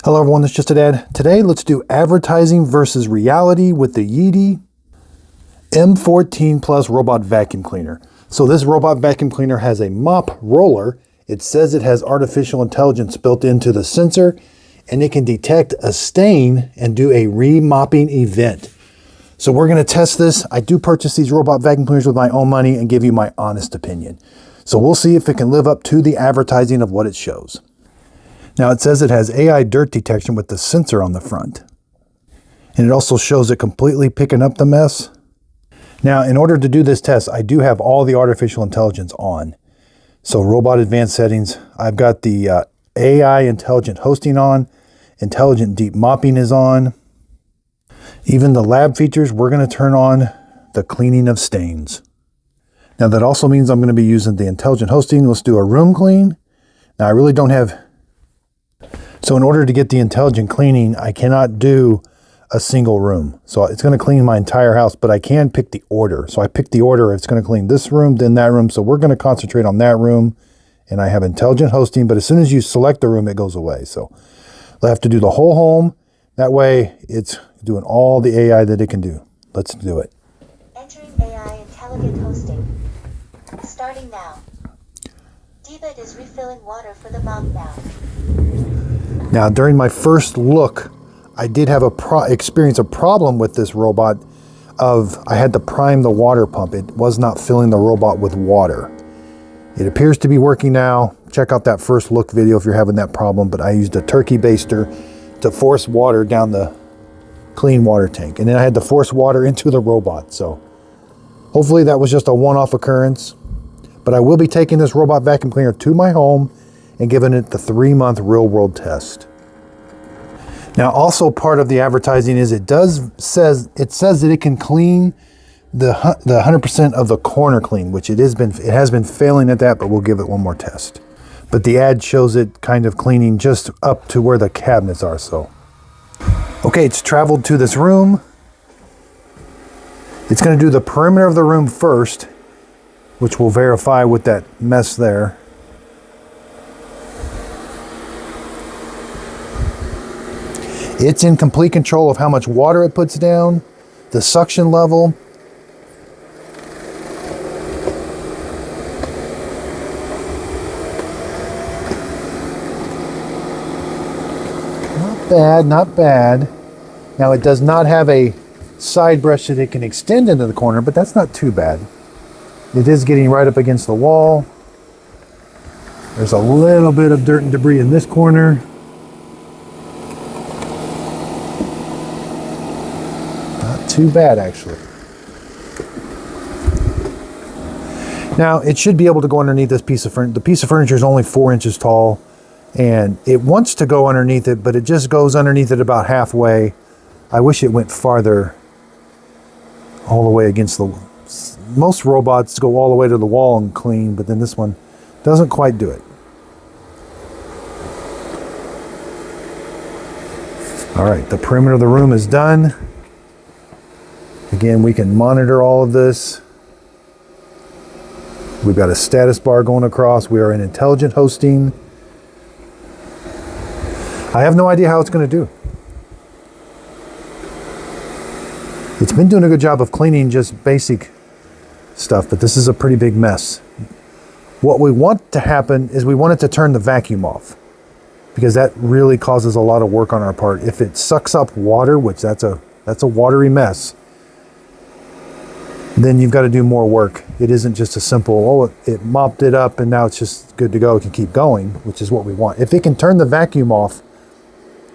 Hello everyone, it's just a dad. Today let's do advertising versus reality with the Yeedi M14 Plus robot vacuum cleaner. So this robot vacuum cleaner has a mop roller. It says it has artificial intelligence built into the sensor, and it can detect a stain and do a re-mopping event. So we're going to test this. I do purchase these robot vacuum cleaners with my own money and give you my honest opinion. So we'll see if it can live up to the advertising of what it shows. Now it says it has AI dirt detection with the sensor on the front. And it also shows it completely picking up the mess. Now in order to do this test, I do have all the artificial intelligence on. So robot advanced settings, I've got the AI intelligent hosting on, intelligent deep mopping is on. Even the lab features, we're going to turn on the cleaning of stains. Now that also means I'm going to be using the intelligent hosting. Let's do a room clean. Now I really don't have... So in order to get the intelligent cleaning, I cannot do a single room. So it's going to clean my entire house, but I can pick the order. So I pick the order. It's going to clean this room, then that room. So we're going to concentrate on that room. And I have intelligent hosting, but as soon as you select the room, it goes away. So I'll have to do the whole home. That way it's doing all the AI that it can do. Let's do it. Entering AI intelligent hosting. Starting now. Debit is refilling water for the mop now. Now, during my first look, I did have experience a problem with this robot of I had to prime the water pump. It was not filling the robot with water. It appears to be working now. Check out that first look video if you're having that problem, but I used a turkey baster to force water down the clean water tank. And then I had to force water into the robot. So hopefully that was just a one-off occurrence. But I will be taking this robot vacuum cleaner to my home and giving it the 3-month real-world test. Now, also part of the advertising is it says that it can clean the 100% of the corner clean, which it has been failing at that, but we'll give it one more test. But the ad shows it kind of cleaning just up to where the cabinets are. So, okay, it's traveled to this room. It's going to do the perimeter of the room first, which will verify with that mess there. It's in complete control of how much water it puts down, the suction level. Not bad, not bad. Now it does not have a side brush that it can extend into the corner, but that's not too bad. It is getting right up against the wall. There's a little bit of dirt and debris in this corner. Too bad, actually. Now, it should be able to go underneath this piece of furniture. The piece of furniture is only 4 inches tall, and it wants to go underneath it, but it just goes underneath it about halfway. I wish it went farther, all the way against the... Most robots go all the way to the wall and clean, but then this one doesn't quite do it. All right, the perimeter of the room is done. Again, we can monitor all of this. We've got a status bar going across. We are in intelligent hosting. I have no idea how it's going to do. It's been doing a good job of cleaning just basic stuff, but this is a pretty big mess. What we want to happen is we want it to turn the vacuum off, because that really causes a lot of work on our part. If it sucks up water, which that's a watery mess, then you've got to do more work. It isn't just a simple, oh, it mopped it up and now it's just good to go. It can keep going, which is what we want. If it can turn the vacuum off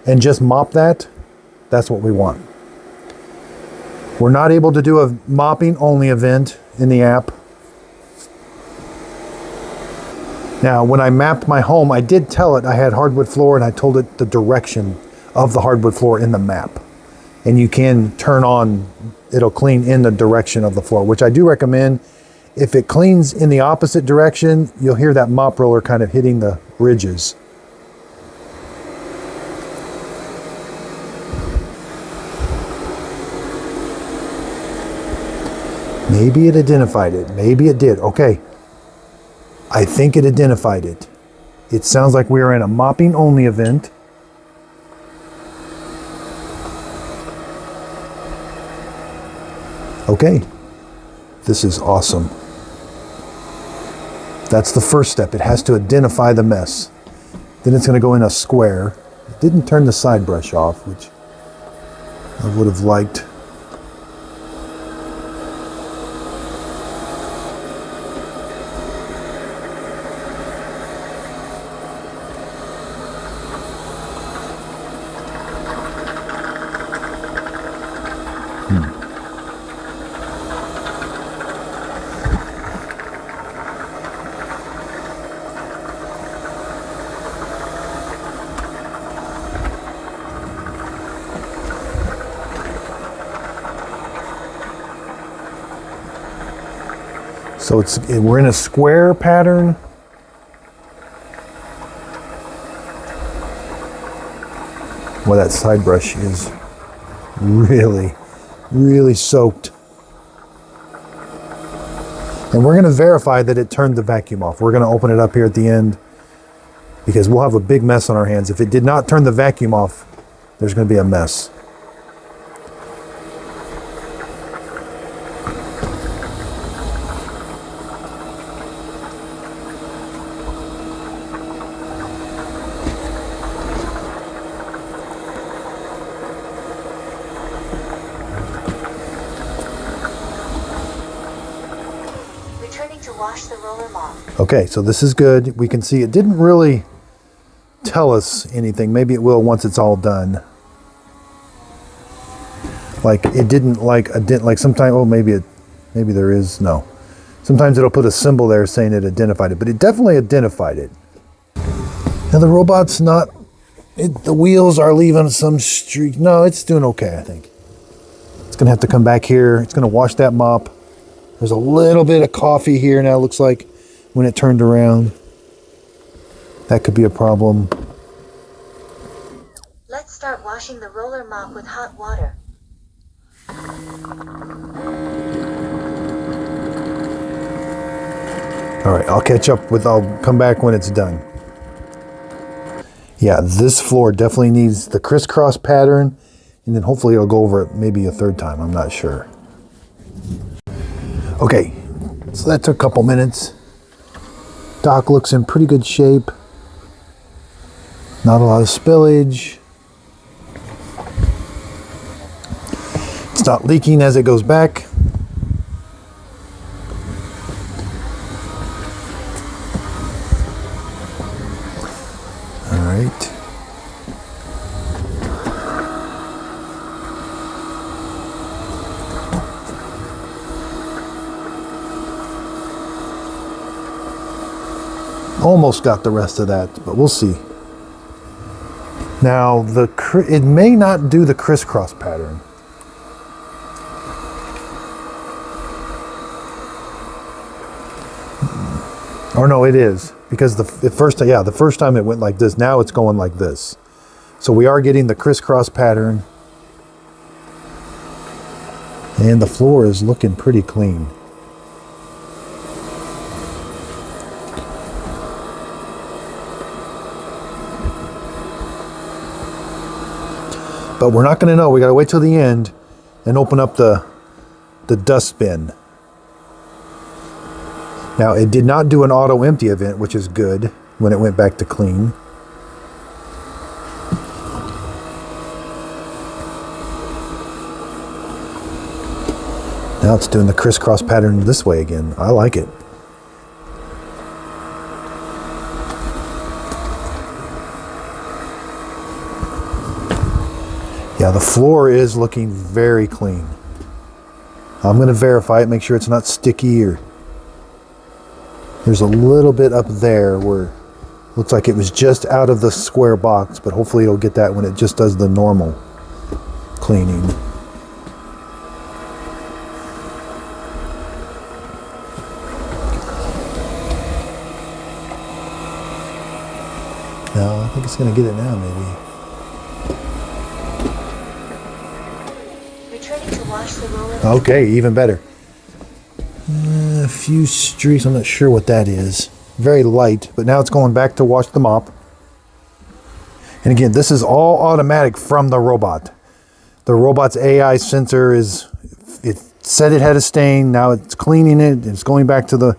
and just mop that, that's what we want. We're not able to do a mopping only event in the app. Now, when I mapped my home, I did tell it I had hardwood floor, and I told it the direction of the hardwood floor in the map. And you can turn on, it'll clean in the direction of the floor, which I do recommend. If it cleans in the opposite direction, you'll hear that mop roller kind of hitting the ridges. Maybe it identified it. Maybe it did. Okay. I think it identified it. It sounds like we are in a mopping only event. Okay, this is awesome. That's the first step. It has to identify the mess. Then it's going to go in a square. It didn't turn the side brush off, which I would have liked. So we're in a square pattern. Well, that side brush is really, really soaked. And we're going to verify that it turned the vacuum off. We're going to open it up here at the end because we'll have a big mess on our hands. If it did not turn the vacuum off, there's going to be a mess. Wash the roller mop. Okay, so this is good. We can see it didn't really tell us anything. Maybe it will once it's all done. Like it didn't like sometimes. Oh, maybe there is no. Sometimes it'll put a symbol there saying it identified it, but it definitely identified it. Now the robot's not. The wheels are leaving some streak. No, it's doing okay. I think it's gonna have to come back here. It's gonna wash that mop. There's a little bit of coffee here now, looks like, when it turned around. That could be a problem. Let's start washing the roller mop with hot water. All right, I'll come back when it's done. Yeah, this floor definitely needs the crisscross pattern, and then hopefully it'll go over it maybe a third time, I'm not sure. Okay, so that took a couple minutes. Dock looks in pretty good shape. Not a lot of spillage. It's not leaking as it goes back. All right. Almost got the rest of that, but we'll see. Now, it may not do the crisscross pattern. Or no, it is. Because the first time it went like this, now it's going like this. So we are getting the crisscross pattern. And the floor is looking pretty clean. But we're not going to know. We got to wait till the end and open up the dustbin. Now, it did not do an auto empty event, which is good when it went back to clean. Now it's doing the crisscross pattern this way again. I like it. Yeah, the floor is looking very clean. I'm going to verify it, make sure it's not sticky or... There's a little bit up there where it looks like it was just out of the square box, but hopefully it'll get that when it just does the normal cleaning. No, I think it's going to get it now, maybe. Okay, even better. A few streaks, I'm not sure what that is. Very light, but now it's going back to wash the mop. And again, this is all automatic from the robot. The robot's AI sensor is it said it had a stain. Now it's cleaning it. It's going back to the...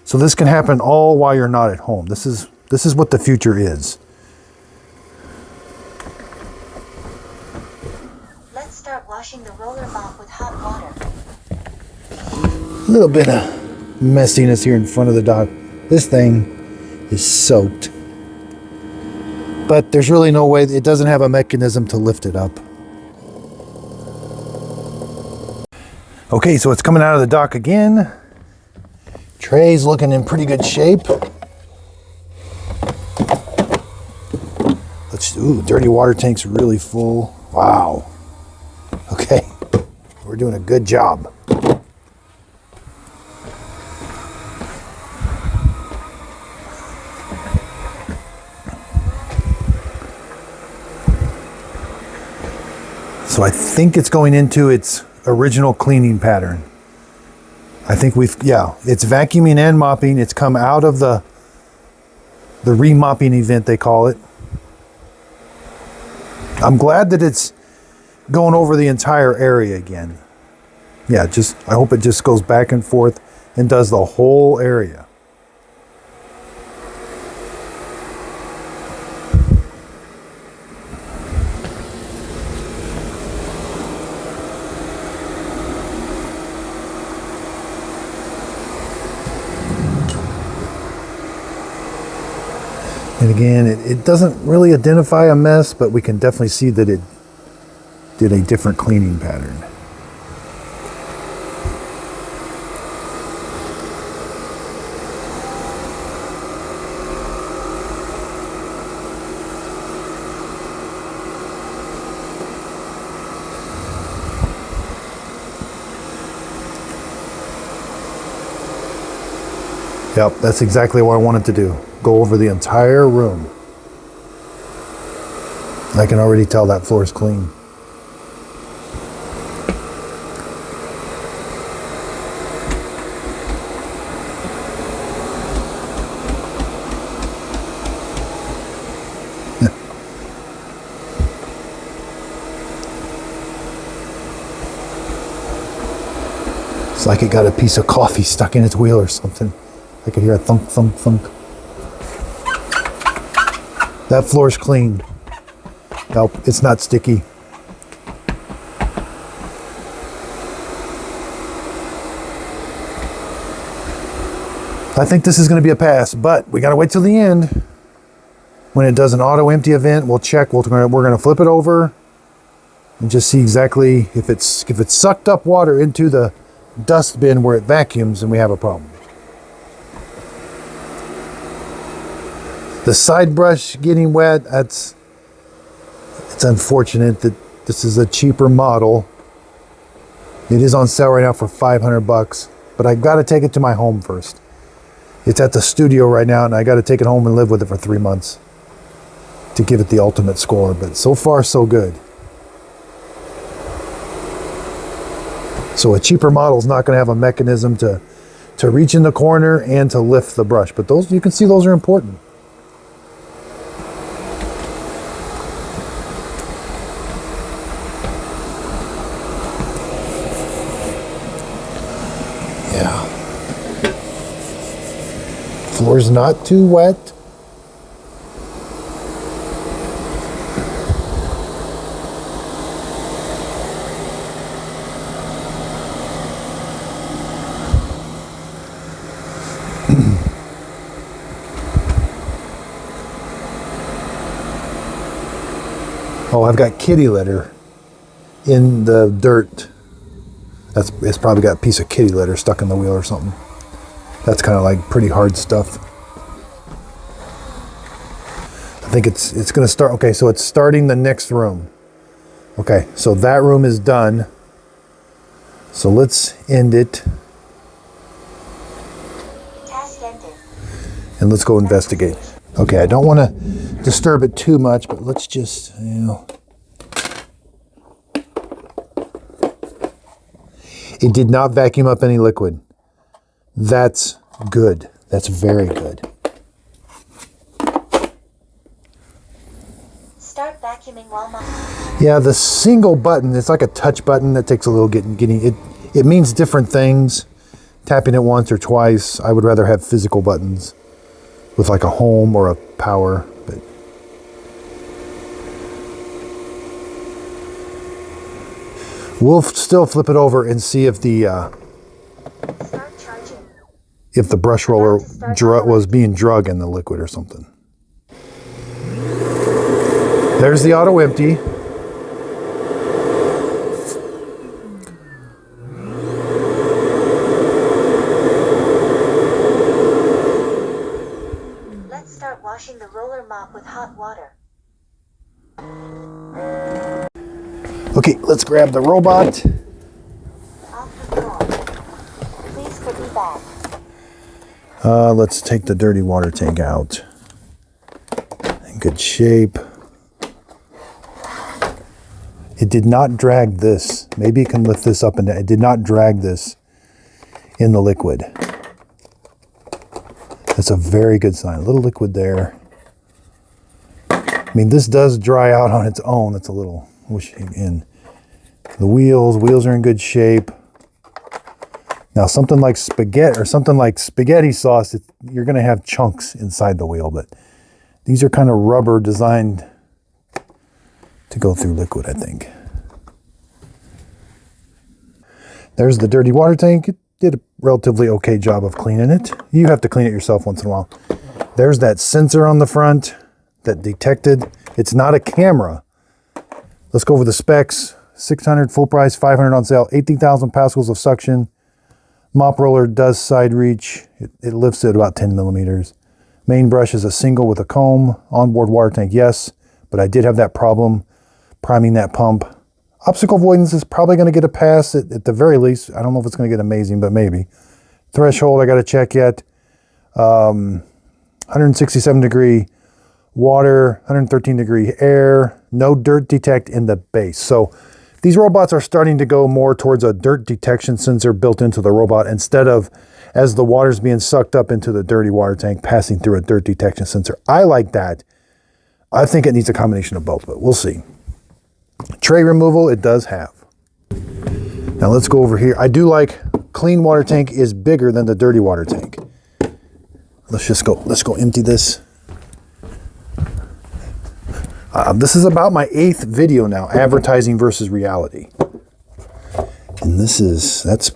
So this can happen all while you're not at home. This is what the future is. Let's start washing the roller mop with hot water. A little bit of messiness here in front of the dock. This thing is soaked. But there's really no way, it doesn't have a mechanism to lift it up. Okay, so it's coming out of the dock again. Tray's looking in pretty good shape. Ooh, dirty water tank's really full. Wow. Okay, we're doing a good job. So I think it's going into its original cleaning pattern. I think it's vacuuming and mopping. It's come out of the remopping event, they call it. I'm glad that it's going over the entire area again. Yeah, I hope it just goes back and forth and does the whole area. And again, it doesn't really identify a mess, but we can definitely see that it did a different cleaning pattern. Yep, that's exactly what I wanted to do. Go over the entire room. I can already tell that floor is clean. It's like it got a piece of coffee stuck in its wheel or something. I could hear a thunk, thunk, thunk. That floor's clean. Nope, it's not sticky. I think this is going to be a pass, but we got to wait till the end. When it does an auto empty event, we'll check. We're going to flip it over and just see exactly if it's sucked up water into the dust bin where it vacuums, and we have a problem. The side brush getting wet, it's unfortunate that this is a cheaper model. It is on sale right now for $500, but I got to take it to my home first. It's at the studio right now, and I got to take it home and live with it for 3 months to give it the ultimate score, but so far so good. So a cheaper model is not going to have a mechanism to reach in the corner and to lift the brush, but those, you can see those are important. Yeah. Floor's not too wet. Oh, I've got kitty litter in the dirt. It's probably got a piece of kitty litter stuck in the wheel or something. That's kind of like pretty hard stuff. I think it's going to start. Okay, so it's starting the next room. Okay, so that room is done. So let's end it. Task ended. And let's go investigate. Okay, I don't want to disturb it too much, but let's just, It did not vacuum up any liquid. That's good. That's very good. Start vacuuming while mopping. Yeah, the single button, it's like a touch button that takes a little getting. It means different things. Tapping it once or twice. I would rather have physical buttons with like a home or a power. But we'll still flip it over and see if the brush roller was being drug in the liquid or something. There's the auto empty. Let's start washing the roller mop with hot water. Okay, let's grab the robot. Off the floor. Please put me back. Let's take the dirty water tank out. In good shape. It did not drag this. Maybe it can lift this up and down. It did not drag this in the liquid. That's a very good sign. A little liquid there. I mean, this does dry out on its own. It's a little whooshing in. The wheels are in good shape. Now, something like spaghetti sauce, you're going to have chunks inside the wheel, but these are kind of rubber designed to go through liquid, I think. There's the dirty water tank. It did a relatively okay job of cleaning it. You have to clean it yourself once in a while. There's that sensor on the front that detected. It's not a camera. Let's go over the specs. 600 full price, 500 on sale, 18,000 pascals of suction. Mop roller does side reach. It lifts at about 10 millimeters. Main brush is a single with a comb. Onboard water tank, yes, but I did have that problem priming that pump. Obstacle avoidance is probably going to get a pass at the very least. I don't know if it's going to get amazing, but maybe. Threshold, I got to check yet. 167 degree water, 113 degree air. No dirt detect in the base. So these robots are starting to go more towards a dirt detection sensor built into the robot instead of, as the water's being sucked up into the dirty water tank, passing through a dirt detection sensor. I like that. I think it needs a combination of both, but we'll see. Tray removal, it does have. Now let's go over here. I do like clean water tank is bigger than the dirty water tank. Let's go empty this. This is about my 8th video now, advertising versus reality. And that's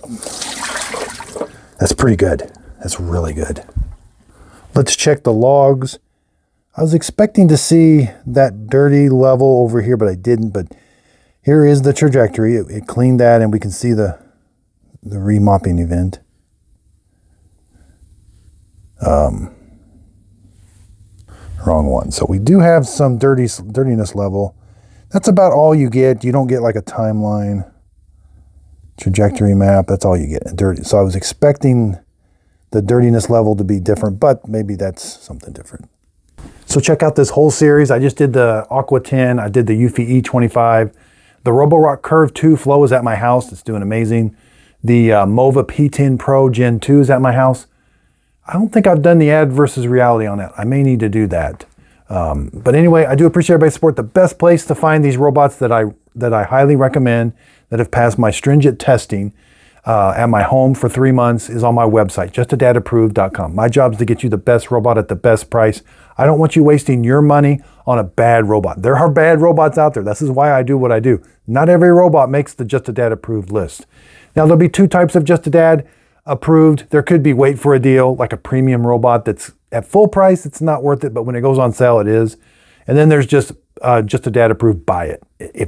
pretty good. That's really good. Let's check the logs. I was expecting to see that dirty level over here, but I didn't. But here is the trajectory. It cleaned that, and we can see the remopping event. Wrong one. So we do have some dirtiness level. That's about all you get. You don't get like a timeline, trajectory map. That's all you get. Dirty. So I was expecting the dirtiness level to be different, but maybe that's something different. So check out this whole series. I just did the Aqua 10. I did the Eufy E25. The Roborock Curve 2 Flow is at my house. It's doing amazing. The Mova P10 Pro Gen 2 is at my house. I don't think I've done the ad versus reality on that. I may need to do that. But anyway, I do appreciate everybody's support. The best place to find these robots that I highly recommend that have passed my stringent testing at my home for 3 months is on my website, justadadapproved.com. My job is to get you the best robot at the best price. I don't want you wasting your money on a bad robot. There are bad robots out there. This is why I do what I do. Not every robot makes the Just a Dad approved list. Now, there'll be 2 types of Just a Dad approved. There could be wait for a deal, like a premium robot that's at full price. It's not worth it, but when it goes on sale, it is. And then there's just a Dad approved, buy it.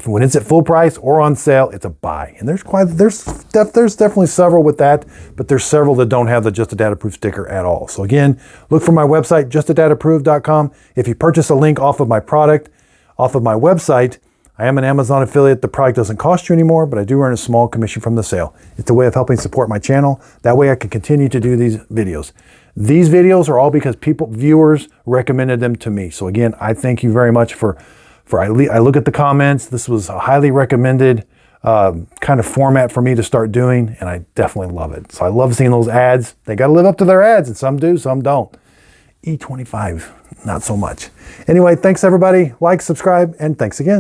When it's at full price or on sale, it's a buy. And there's definitely several with that, but there's several that don't have the Just a Dad approved sticker at all. So again, look for my website, justadadapproved.com. If you purchase a link off of my product, off of my website, I am an Amazon affiliate. The product doesn't cost you anymore, but I do earn a small commission from the sale. It's a way of helping support my channel. That way I can continue to do these videos. These videos are all because viewers recommended them to me. So again, I thank you very much I look at the comments. This was a highly recommended kind of format for me to start doing, and I definitely love it. So I love seeing those ads. They got to live up to their ads, and some do, some don't. E25, not so much. Anyway, thanks everybody. Like, subscribe, and thanks again.